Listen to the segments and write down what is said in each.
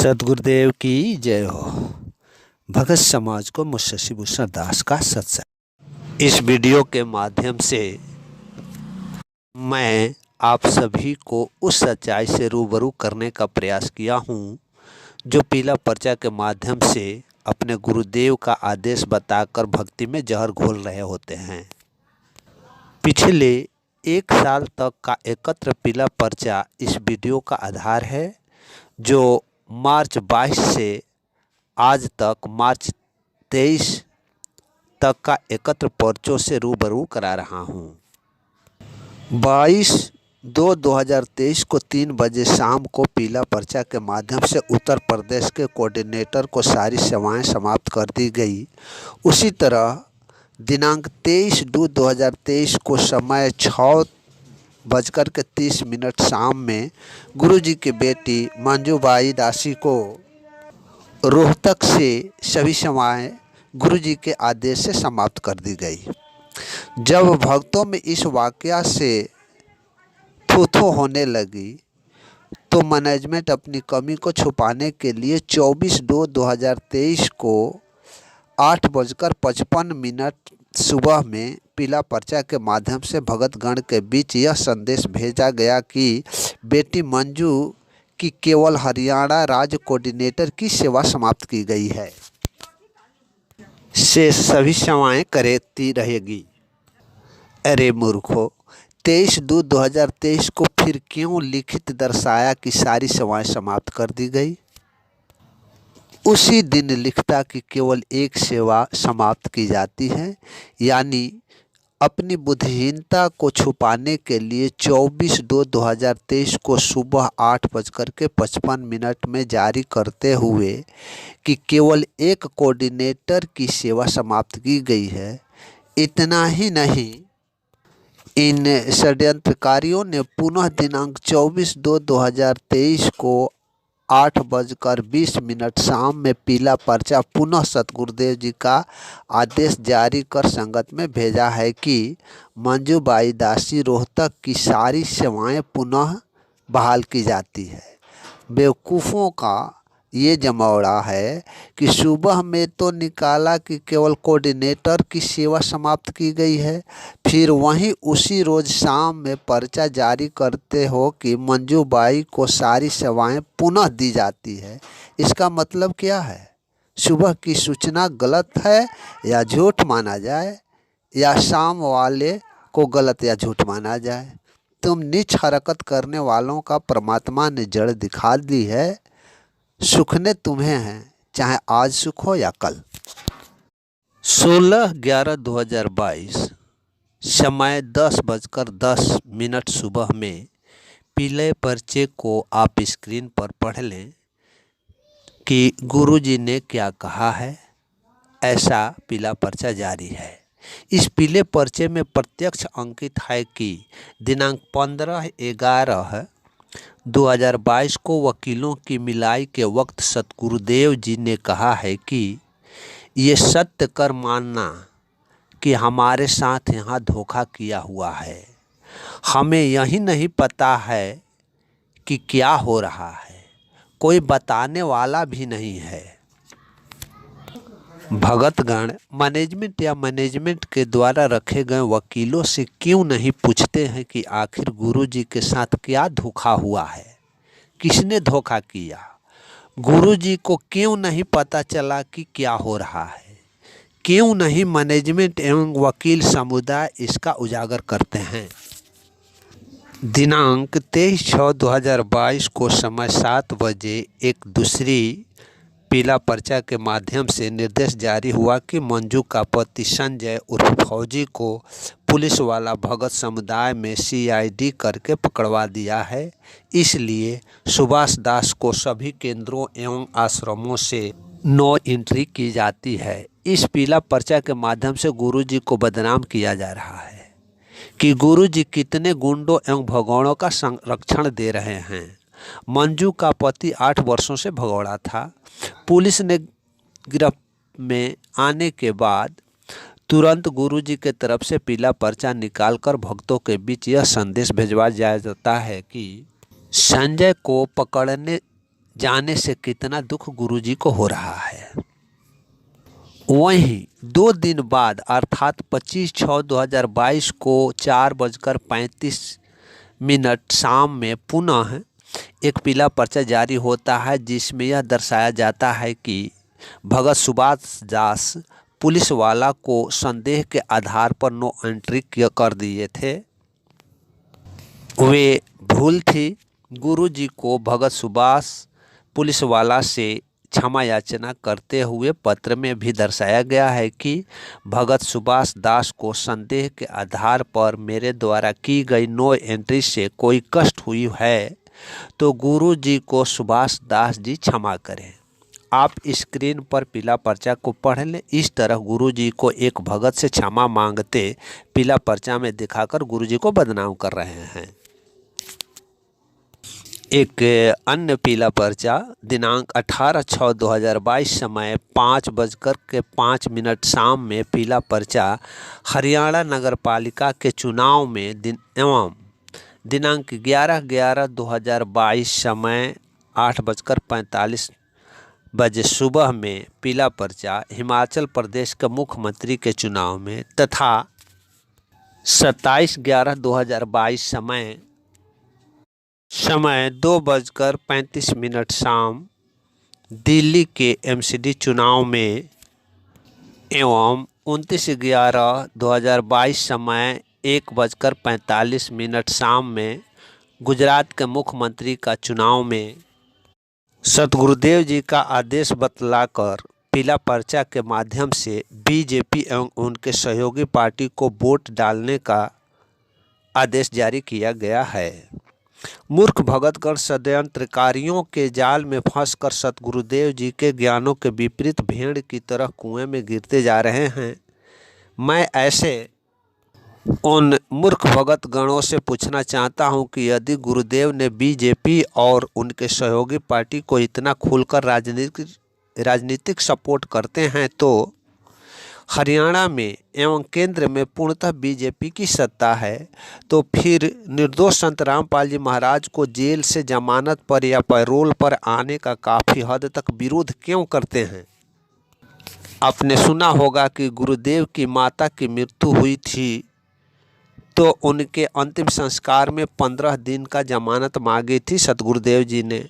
सतगुरुदेव की जय हो। भगत समाज को मुंशी भूषण दास का सत्संग। इस वीडियो के माध्यम से मैं आप सभी को उस सच्चाई से रूबरू करने का प्रयास किया हूँ जो पीला पर्चा के माध्यम से अपने गुरुदेव का आदेश बताकर भक्ति में जहर घोल रहे होते हैं। पिछले 1 साल तक का एकत्र पीला पर्चा इस वीडियो का आधार है, जो मार्च 22 से आज तक मार्च 23 तक का एकत्र पर्चों से रूबरू करा रहा हूँ। 22/2/2023 को 3 बजे शाम को पीला पर्चा के माध्यम से उत्तर प्रदेश के कोऑर्डिनेटर को सारी सेवाएं समाप्त कर दी गई। उसी तरह दिनांक 23/2/2023 को समय 6:30 शाम में गुरुजी की बेटी मंजूबाई दासी को रोहतक से सभी सेवाएं गुरुजी के आदेश से समाप्त कर दी गई। जब भक्तों में इस वाकया से थू-थू होने लगी तो मैनेजमेंट अपनी कमी को छुपाने के लिए 24/2/2023 को 8:55 सुबह में पीला पर्चा के माध्यम से भगतगण के बीच यह संदेश भेजा गया कि बेटी मंजू की केवल हरियाणा राज्य कोऑर्डिनेटर की सेवा समाप्त की गई है, से सभी सेवाएं करती रहेगी। अरे मूर्खों, 23/2/2023 को फिर क्यों लिखित दर्शाया कि सारी सेवाएं समाप्त कर दी गई? उसी दिन लिखता कि केवल एक सेवा समाप्त की जाती है, यानी अपनी बुद्धिहीनता को छुपाने के लिए 24/2/2023 को सुबह 8:55 में जारी करते हुए कि केवल एक कोऑर्डिनेटर की सेवा समाप्त की गई है। इतना ही नहीं, इन षड्यंत्रकारियों ने पुनः दिनांक 24/2/2023 को 8:20 शाम में पीला पर्चा पुनः सतगुरुदेव जी का आदेश जारी कर संगत में भेजा है कि मंजूबाई दासी रोहतक की सारी सेवाएं पुनः बहाल की जाती है। बेवकूफ़ों का ये जमौड़ा है कि सुबह में तो निकाला कि केवल कोऑर्डिनेटर की सेवा समाप्त की गई है, फिर वहीं उसी रोज़ शाम में पर्चा जारी करते हो कि मंजूबाई को सारी सेवाएं पुनः दी जाती है। इसका मतलब क्या है? सुबह की सूचना गलत है या झूठ माना जाए, या शाम वाले को गलत या झूठ माना जाए? तुम नीच हरकत करने वालों का परमात्मा ने जड़ दिखा दी है। सुखने तुम्हें हैं, चाहे आज सुख हो या कल। 16/11/2022 समय 10:10 सुबह में पीले पर्चे को आप स्क्रीन पर पढ़ लें कि गुरुजी ने क्या कहा है। ऐसा पीला पर्चा जारी है। इस पीले पर्चे में प्रत्यक्ष अंकित है कि दिनांक 15/11/2022 को वकीलों की मिलाई के वक्त सतगुरुदेव जी ने कहा है कि ये सत्य कर मानना कि हमारे साथ यहाँ धोखा किया हुआ है। हमें यही नहीं पता है कि क्या हो रहा है, कोई बताने वाला भी नहीं है। भगतगण मैनेजमेंट के द्वारा रखे गए वकीलों से क्यों नहीं पूछते हैं कि आखिर गुरुजी के साथ क्या धोखा हुआ है, किसने धोखा किया? गुरुजी को क्यों नहीं पता चला कि क्या हो रहा है? क्यों नहीं मैनेजमेंट एवं वकील समुदाय इसका उजागर करते हैं? दिनांक 23/6/2022 को समय 7 बजे एक दूसरी पीला पर्चा के माध्यम से निर्देश जारी हुआ कि मंजू का पति संजय उर्फ फौजी को पुलिस वाला भगत समुदाय में CID करके पकड़वा दिया है। इसलिए सुभाष दास को सभी केंद्रों एवं आश्रमों से नो एंट्री की जाती है। इस पीला पर्चा के माध्यम से गुरुजी को बदनाम किया जा रहा है कि गुरुजी कितने गुंडों एवं भगौड़ों का संरक्षण दे रहे हैं। मंजू का पति 8 वर्षों से भगौड़ा था। पुलिस ने गिरफ्त में आने के बाद तुरंत गुरुजी के तरफ से पीला पर्चा निकालकर भक्तों के बीच यह संदेश भिजवाया जाता है कि संजय को पकड़ने जाने से कितना दुख गुरुजी को हो रहा है। वहीं 2 दिन बाद अर्थात 25/6/2022 को 4:35 शाम में पुनः एक पीला पर्चा जारी होता है, जिसमें यह दर्शाया जाता है कि भगत सुभाष दास पुलिस वाला को संदेह के आधार पर नो एंट्री कर दिए थे। वे भूल थी। गुरुजी को भगत सुभाष पुलिस वाला से क्षमा याचना करते हुए पत्र में भी दर्शाया गया है कि भगत सुभाष दास को संदेह के आधार पर मेरे द्वारा की गई नो एंट्री से कोई कष्ट हुई है तो गुरुजी को सुभाष दास जी क्षमा करें। आप स्क्रीन पर पीला पर्चा को पढ़ लें। इस तरह गुरुजी को एक भगत से क्षमा मांगते पीला पर्चा में दिखाकर गुरुजी को बदनाम कर रहे हैं। एक अन्य पीला पर्चा दिनांक 18/6/2022 समय 5:05 शाम में पीला पर्चा हरियाणा नगर पालिका के चुनाव में एवं दिनांक 11/11/2022 समय 8:45 सुबह में पीला पर्चा हिमाचल प्रदेश के मुख्यमंत्री के चुनाव में तथा 27/11/2022 समय 2:35 शाम दिल्ली के एमसीडी चुनाव में एवं 29/11/2022 समय 1:45 शाम में गुजरात के मुख्यमंत्री का चुनाव में सतगुरुदेव जी का आदेश बतलाकर पीला पर्चा के माध्यम से बीजेपी एवं उनके सहयोगी पार्टी को वोट डालने का आदेश जारी किया गया है। मूर्ख भगतगण षड्यंत्रकारियों के जाल में फंसकर सतगुरुदेव जी के ज्ञानों के विपरीत भेड़ की तरह कुएं में गिरते जा रहे हैं। मैं ऐसे उन मूर्ख भगत गणों से पूछना चाहता हूं कि यदि गुरुदेव ने बीजेपी और उनके सहयोगी पार्टी को इतना खुलकर राजनीतिक सपोर्ट करते हैं तो हरियाणा में एवं केंद्र में पूर्णतः बीजेपी की सत्ता है, तो फिर निर्दोष संत रामपाल जी महाराज को जेल से जमानत पर या पैरोल पर आने का काफ़ी हद तक विरोध क्यों करते हैं। आपने सुना होगा कि गुरुदेव की माता की मृत्यु हुई थी तो उनके अंतिम संस्कार में 15 दिन का जमानत मांगी थी सतगुरुदेव जी ने,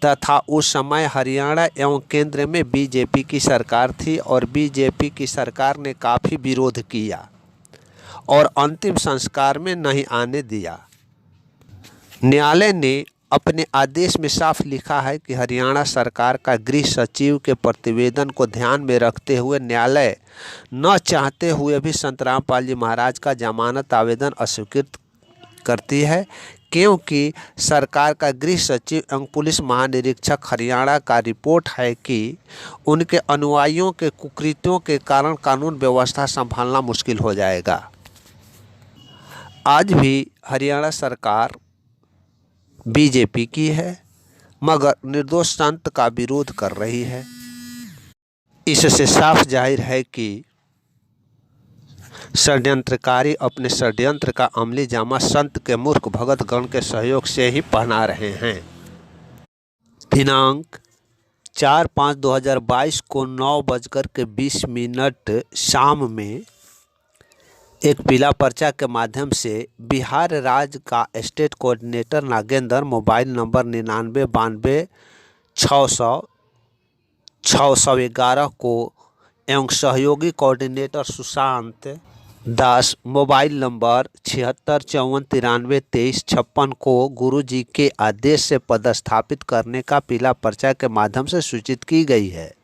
तथा उस समय हरियाणा एवं केंद्र में बीजेपी की सरकार थी और बीजेपी की सरकार ने काफ़ी विरोध किया और अंतिम संस्कार में नहीं आने दिया। न्यायालय ने अपने आदेश में साफ लिखा है कि हरियाणा सरकार का गृह सचिव के प्रतिवेदन को ध्यान में रखते हुए न्यायालय न चाहते हुए भी संत रामपाल जी महाराज का जमानत आवेदन अस्वीकृत करती है, क्योंकि सरकार का गृह सचिव एवं पुलिस महानिरीक्षक हरियाणा का रिपोर्ट है कि उनके अनुयायियों के कुकृत्यों के कारण कानून व्यवस्था संभालना मुश्किल हो जाएगा। आज भी हरियाणा सरकार बीजेपी की है मगर निर्दोष संत का विरोध कर रही है। इससे साफ जाहिर है कि षड्यंत्रकारी अपने षड्यंत्र का अमली जामा संत के मूर्ख भगत गण के सहयोग से ही पहना रहे हैं। दिनांक 4/5/2022 को 9:20 शाम में एक पीला पर्चा के माध्यम से बिहार राज्य का state coordinator Nagendra mobile number 9992 को एवं सहयोगी कोऑर्डिनेटर सुशांत दास मोबाइल नंबर 7654932356 को गुरुजी के आदेश से पदस्थापित करने का पीला पर्चा के माध्यम से सूचित की गई है।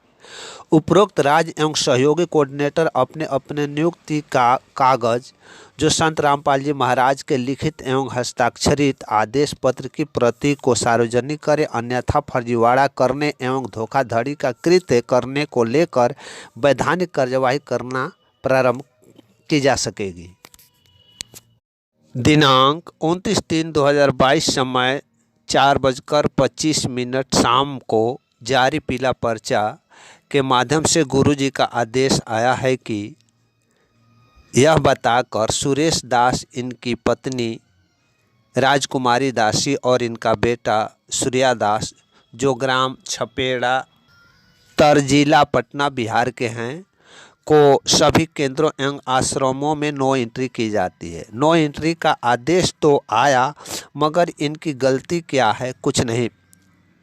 उपरोक्त राज्य एवं सहयोगी कोऑर्डिनेटर अपने अपने नियुक्ति का कागज जो संत रामपाल जी महाराज के लिखित एवं हस्ताक्षरित आदेश पत्र की प्रति को सार्वजनिक करें, अन्यथा फर्जीवाड़ा करने एवं धोखाधड़ी का कृत्य करने को लेकर वैधानिक कार्यवाही करना प्रारंभ की जा सकेगी। दिनांक 29/3/2022 समय 4:25 शाम को जारी पीला पर्चा के माध्यम से गुरुजी का आदेश आया है कि यह बताकर सुरेश दास, इनकी पत्नी राजकुमारी दासी और इनका बेटा सूर्या दास जो ग्राम छपेड़ा तरजिला पटना बिहार के हैं को सभी केंद्रों एवं आश्रमों में नो एंट्री की जाती है। नो एंट्री का आदेश तो आया मगर इनकी गलती क्या है कुछ नहीं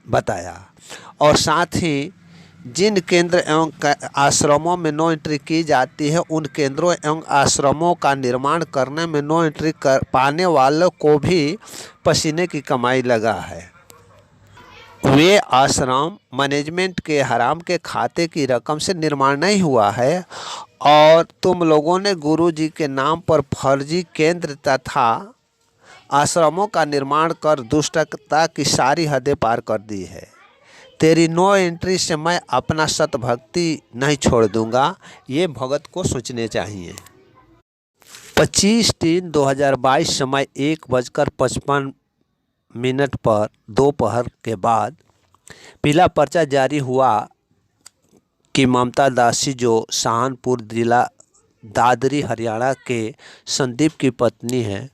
बताया। और साथ ही जिन केंद्र एवं आश्रमों में नो एंट्री की जाती है उन केंद्रों एवं आश्रमों का निर्माण करने में नो एंट्री कर पाने वालों को भी पसीने की कमाई लगा है। वे आश्रम मैनेजमेंट के हराम के खाते की रकम से निर्माण नहीं हुआ है और तुम लोगों ने गुरु जी के नाम पर फर्जी केंद्र तथा आश्रमों का निर्माण कर दुष्टता की सारी हदें पार कर दी है। तेरी नो एंट्री से मैं अपना सतभक्ति नहीं छोड़ दूंगा, ये भगत को सोचने चाहिए। 25/3/2022 समय 1:55 पर दोपहर के बाद पीला पर्चा जारी हुआ कि ममता दासी जो सहारनपुर जिला दादरी हरियाणा के संदीप की पत्नी है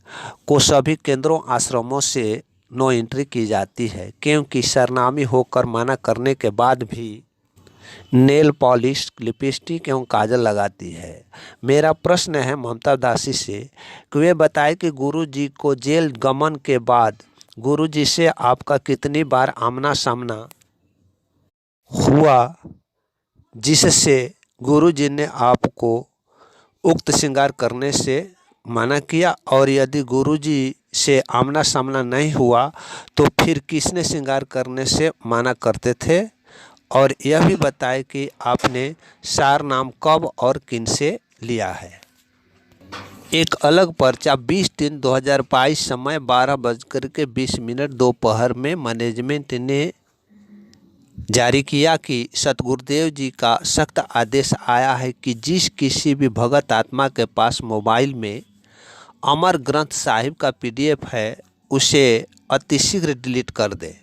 को सभी केंद्रों आश्रमों से नो एंट्री की जाती है क्योंकि सरनामी होकर मना करने के बाद भी नेल पॉलिश लिपस्टिक एवं काजल लगाती है। मेरा प्रश्न है ममता दासी से कि वे बताए कि गुरु जी को जेल गमन के बाद गुरु जी से आपका कितनी बार आमना सामना हुआ जिससे गुरु जी ने आपको उक्त श्रृंगार करने से मना किया, और यदि गुरु जी से आमना सामना नहीं हुआ तो फिर किसने श्रृंगार करने से मना करते थे। और यह भी बताए कि आपने सार नाम कब और किन से लिया है। एक अलग पर्चा 20/3/2022 समय 12:20 दोपहर में मैनेजमेंट ने जारी किया कि सतगुरुदेव जी का सख्त आदेश आया है कि जिस किसी भी भगत आत्मा के पास मोबाइल में अमर ग्रंथ साहिब का PDF है उसे अतिशीघ्र डिलीट कर दे।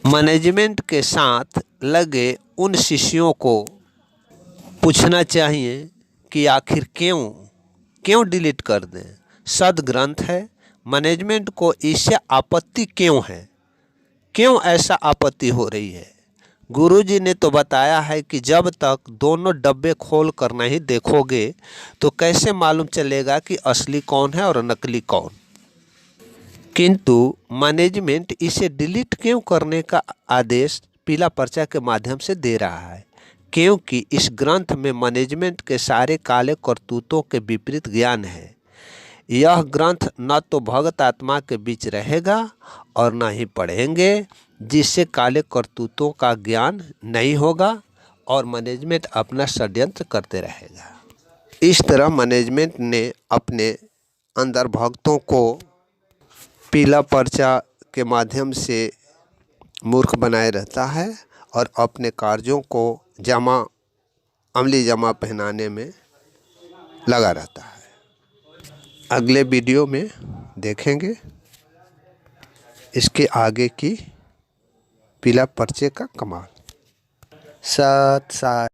मैनेजमेंट के साथ लगे उन शिष्यों को पूछना चाहिए कि आखिर क्यों डिलीट कर दें। सदग्रंथ है, मैनेजमेंट को इससे आपत्ति क्यों है, क्यों ऐसा आपत्ति हो रही है। गुरुजी ने तो बताया है कि जब तक दोनों डब्बे खोल कर नहीं देखोगे तो कैसे मालूम चलेगा कि असली कौन है और नकली कौन। किंतु मैनेजमेंट इसे डिलीट क्यों करने का आदेश पीला पर्चा के माध्यम से दे रहा है, क्योंकि इस ग्रंथ में मैनेजमेंट के सारे काले करतूतों के विपरीत ज्ञान है। यह ग्रंथ न तो भगत आत्मा के बीच रहेगा और न ही पढ़ेंगे, जिससे काले करतूतों का ज्ञान नहीं होगा और मैनेजमेंट अपना षड्यंत्र करते रहेगा। इस तरह मैनेजमेंट ने अपने अंदर भक्तों को पीला पर्चा के माध्यम से मूर्ख बनाए रहता है और अपने कार्यों को अमली जमा पहनाने में लगा रहता है। अगले वीडियो में देखेंगे इसके आगे की पीला पर्चे का कमाल। सत साई।